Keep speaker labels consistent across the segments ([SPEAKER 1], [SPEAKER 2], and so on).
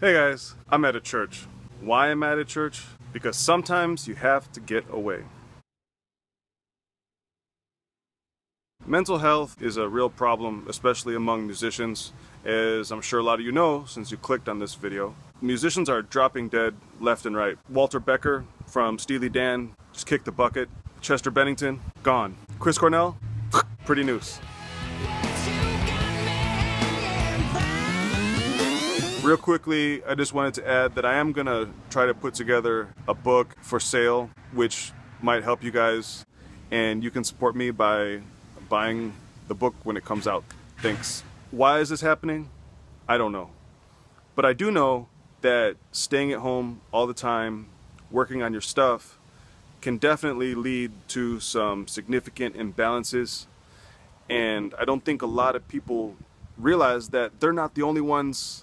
[SPEAKER 1] Hey guys, I'm at a church. Why I'm at a church? Because sometimes you have to get away. Mental health is a real problem, especially among musicians, as I'm sure a lot of you know since you clicked on this video. Musicians are dropping dead left and right. Walter Becker from Steely Dan just kicked the bucket. Chester Bennington, gone. Chris Cornell, pretty news. Real quickly, I just wanted to add that I am gonna try to put together a book for sale, which might help you guys, and you can support me by buying the book when it comes out. Thanks. Why is this happening? I don't know. But I do know that staying at home all the time, working on your stuff, can definitely lead to some significant imbalances. And I don't think a lot of people realize that they're not the only ones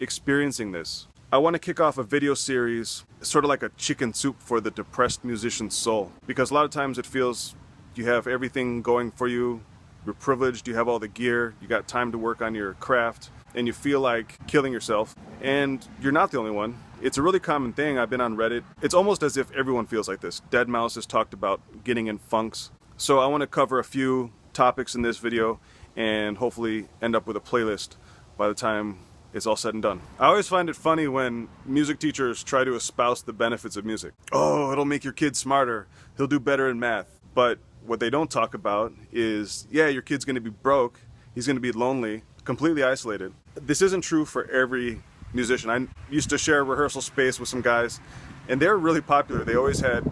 [SPEAKER 1] experiencing this. I want to kick off a video series, sort of like a chicken soup for the depressed musician's soul. Because a lot of times it feels you have everything going for you, you're privileged, you have all the gear, you got time to work on your craft, and you feel like killing yourself. And you're not the only one. It's a really common thing. I've been on Reddit. It's almost as if everyone feels like this. Deadmau5 has talked about getting in funks. So I want to cover a few topics in this video and hopefully end up with a playlist by the time it's all said and done. I always find it funny when music teachers try to espouse the benefits of music. Oh, it'll make your kid smarter. He'll do better in math. But what they don't talk about is, yeah, your kid's gonna be broke. He's gonna be lonely, completely isolated. This isn't true for every musician. I used to share a rehearsal space with some guys, and they're really popular. They always had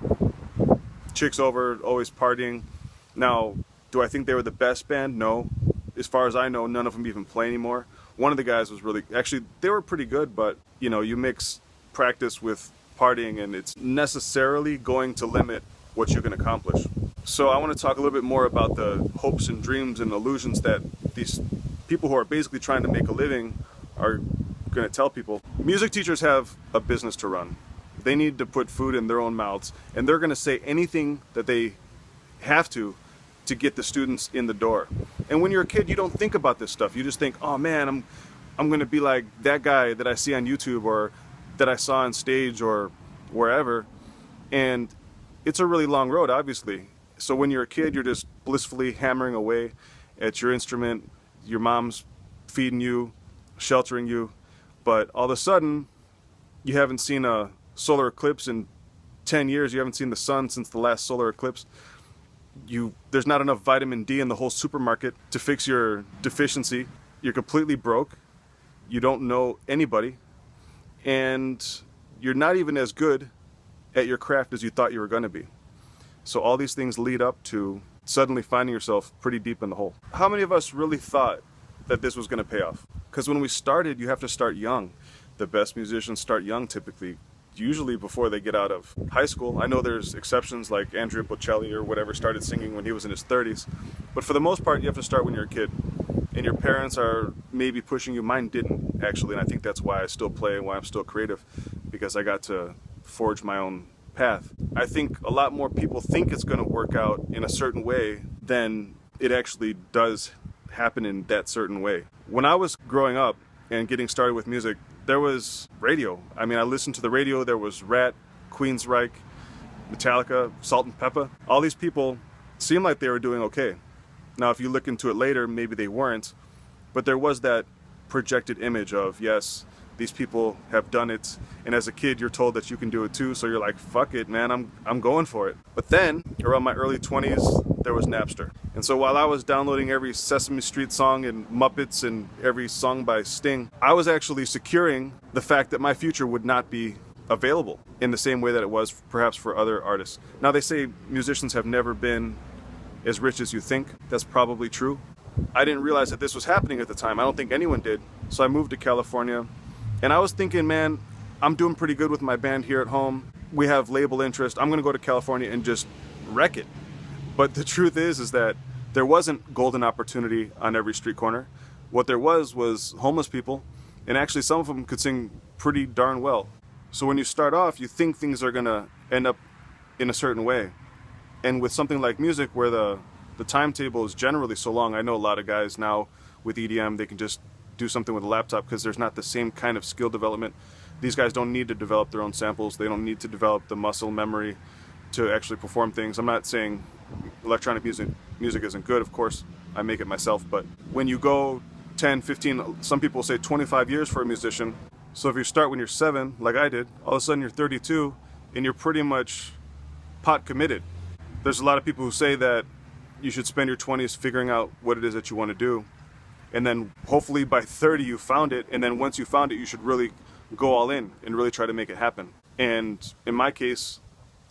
[SPEAKER 1] chicks over, always partying. Now, do I think they were the best band? No. As far as I know, none of them even play anymore. One of the guys was really, actually, they were pretty good, but you know, you mix practice with partying and it's necessarily going to limit what you can accomplish. So I want to talk a little bit more about the hopes and dreams and illusions that these people who are basically trying to make a living are going to tell people. Music teachers have a business to run. They need to put food in their own mouths, and they're going to say anything that they have to get the students in the door. And when you're a kid, you don't think about this stuff. You just think, oh man, I'm gonna be like that guy that I see on YouTube or that I saw on stage or wherever. And it's a really long road, obviously. So when you're a kid, you're just blissfully hammering away at your instrument. Your mom's feeding you, sheltering you. But all of a sudden, you haven't seen a solar eclipse in 10 years. You haven't seen the sun since the last solar eclipse. There's not enough vitamin D in the whole supermarket to fix your deficiency. You're completely broke. You don't know anybody. And you're not even as good at your craft as you thought you were going to be. So all these things lead up to suddenly finding yourself pretty deep in the hole. How many of us really thought that this was going to pay off? Because when we started, you have to start young. The best musicians start young typically, usually before they get out of high school. I know there's exceptions like Andrea Bocelli or whatever started singing when he was in his 30s. But for the most part, you have to start when you're a kid. And your parents are maybe pushing you. Mine didn't, actually, and I think that's why I still play and why I'm still creative, because I got to forge my own path. I think a lot more people think it's going to work out in a certain way than it actually does happen in that certain way. When I was growing up and getting started with music, there was radio. I mean, I listened to the radio. There was Rat, Queensryche, Metallica, Salt and Pepper. All these people seemed like they were doing okay. Now, if you look into it later, maybe they weren't. But there was that projected image of, yes, these people have done it. And as a kid, you're told that you can do it too. So you're like, fuck it, man, I'm going for it. But then, around my early 20s, there was Napster. And so while I was downloading every Sesame Street song and Muppets and every song by Sting, I was actually securing the fact that my future would not be available in the same way that it was perhaps for other artists. Now, they say musicians have never been as rich as you think. That's probably true. I didn't realize that this was happening at the time. I don't think anyone did. So I moved to California, and I was thinking, man, I'm doing pretty good with my band here at home. We have label interest. I'm gonna go to California and just wreck it. But the truth is that there wasn't golden opportunity on every street corner. What there was homeless people, and actually some of them could sing pretty darn well. So when you start off, you think things are gonna end up in a certain way. And with something like music, where the timetable is generally so long, I know a lot of guys now with EDM, they can just do something with a laptop because there's not the same kind of skill development. These guys don't need to develop their own samples. They don't need to develop the muscle memory to actually perform things. I'm not saying electronic music isn't good, of course. I make it myself, but when you go 10, 15, some people say 25 years for a musician. So if you start when you're 7, like I did, all of a sudden you're 32 and you're pretty much pot committed. There's a lot of people who say that you should spend your 20s figuring out what it is that you want to do. And then hopefully by 30 you found it. And then once you found it, you should really go all in and really try to make it happen. And in my case,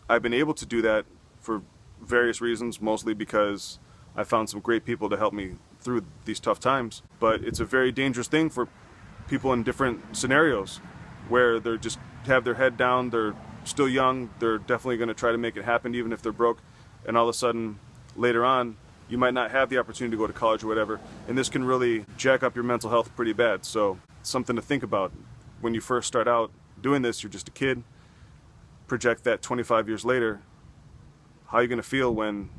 [SPEAKER 1] I've been able to do that for various reasons, mostly because I found some great people to help me through these tough times. But it's a very dangerous thing for people in different scenarios where they're just have their head down, they're still young, they're definitely going to try to make it happen even if they're broke, and all of a sudden later on you might not have the opportunity to go to college or whatever, and this can really jack up your mental health pretty bad. So something to think about when you first start out doing this. You're just a kid. Project that 25 years later, how are you going to feel when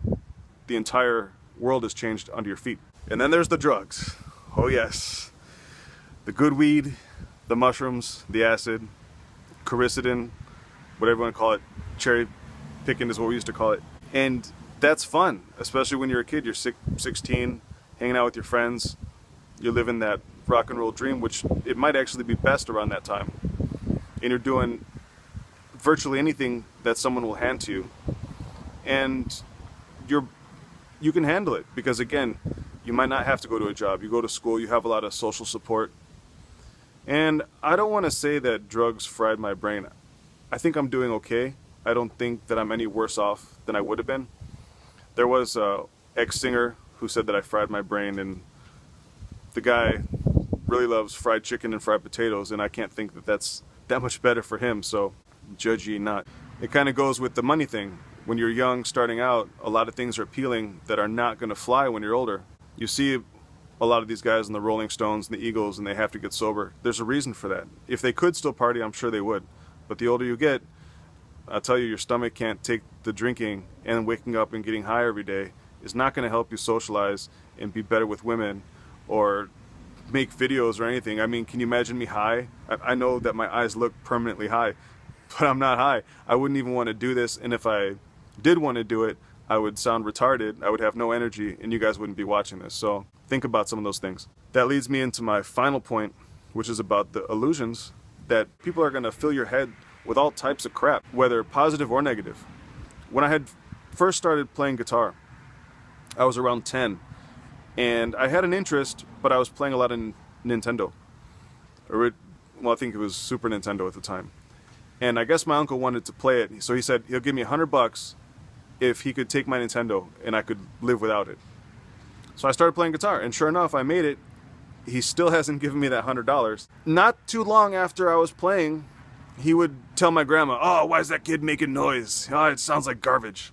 [SPEAKER 1] the entire world has changed under your feet? And then there's the drugs. Oh yes, the good weed, the mushrooms, the acid, quercetin, whatever you want to call it. Cherry picking is what we used to call it. And that's fun, especially when you're a kid. You're 16, hanging out with your friends. You're living that rock and roll dream, which it might actually be best around that time. And you're doing virtually anything that someone will hand to you. And you can handle it because, again, you might not have to go to a job. You go to school, you have a lot of social support. And I don't want to say that drugs fried my brain. I think I'm doing okay. I don't think that I'm any worse off than I would have been. There was an ex-singer who said that I fried my brain, and the guy really loves fried chicken and fried potatoes, and I can't think that that's that much better for him, so judge ye not. It kind of goes with the money thing. When you're young, starting out, a lot of things are appealing that are not going to fly when you're older. You see a lot of these guys in the Rolling Stones and the Eagles, and they have to get sober. There's a reason for that. If they could still party, I'm sure they would. But the older you get, I'll tell you, your stomach can't take the drinking, and waking up and getting high every day is not going to help you socialize and be better with women or make videos or anything. I mean, can you imagine me high? I know that my eyes look permanently high, but I'm not high. I wouldn't even want to do this, and if I did want to do it, I would sound retarded, I would have no energy, and you guys wouldn't be watching this. So think about some of those things. That leads me into my final point, which is about the illusions that people are going to fill your head with all types of crap, whether positive or negative. When I had first started playing guitar, I was around 10, and I had an interest, but I was playing a lot of Nintendo. Well, I think it was Super Nintendo at the time. And I guess my uncle wanted to play it, so he said he'll give me $100 if he could take my Nintendo and I could live without it. So I started playing guitar, and sure enough, I made it. He still hasn't given me that $100. Not too long after I was playing, he would tell my grandma, "Oh, why is that kid making noise? Oh, it sounds like garbage."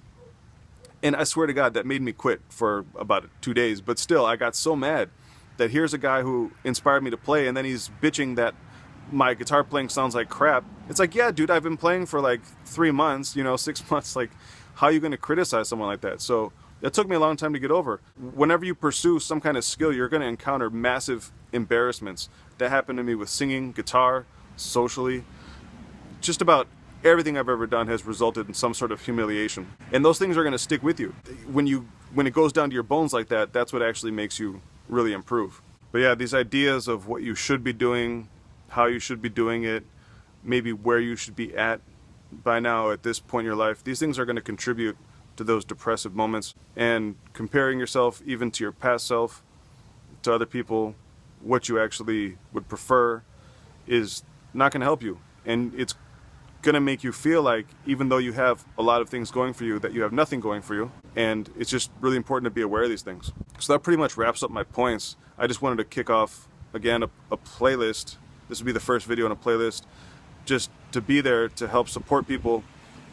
[SPEAKER 1] And I swear to God, that made me quit for about 2 days. But still, I got so mad that here's a guy who inspired me to play, and then he's bitching that my guitar playing sounds like crap. It's like, yeah, dude, I've been playing for like 3 months, 6 months. Like, how are you going to criticize someone like that? So it took me a long time to get over. Whenever you pursue some kind of skill, you're going to encounter massive embarrassments. That happened to me with singing, guitar, socially. Just about everything I've ever done has resulted in some sort of humiliation. And those things are going to stick with you. When it goes down to your bones like that, that's what actually makes you really improve. But yeah, these ideas of what you should be doing, how you should be doing it, maybe where you should be at by now at this point in your life, these things are going to contribute to those depressive moments. And comparing yourself even to your past self, to other people, what you actually would prefer is not going to help you. And it's going to make you feel like, even though you have a lot of things going for you, that you have nothing going for you. And it's just really important to be aware of these things. So that pretty much wraps up my points. I just wanted to kick off, again, a playlist. This would be the first video on a playlist, just to be there to help support people,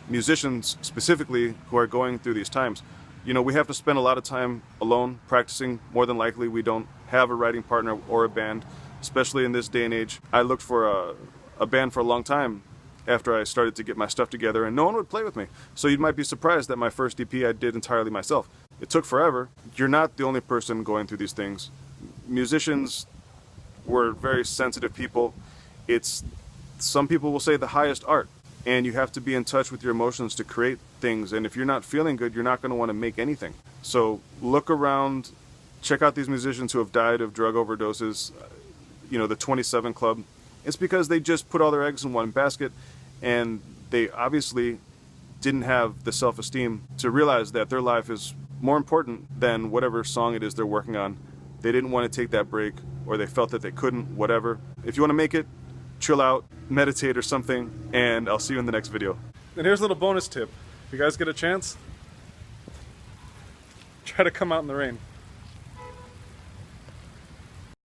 [SPEAKER 1] musicians specifically, who are going through these times. We have to spend a lot of time alone practicing. More than likely, we don't have a writing partner or a band, especially in this day and age. I looked for a band for a long time after I started to get my stuff together, and no one would play with me. So you might be surprised that my first EP I did entirely myself. It took forever. You're not the only person going through these things. Musicians We're very sensitive people. It's, some people will say, the highest art. And you have to be in touch with your emotions to create things. And if you're not feeling good, you're not going to want to make anything. So look around, check out these musicians who have died of drug overdoses. You know, the 27 Club. It's because they just put all their eggs in one basket, and they obviously didn't have the self-esteem to realize that their life is more important than whatever song it is they're working on. They didn't want to take that break, or they felt that they couldn't, whatever. If you want to make it, chill out, meditate or something, and I'll see you in the next video. And here's a little bonus tip. If you guys get a chance, try to come out in the rain.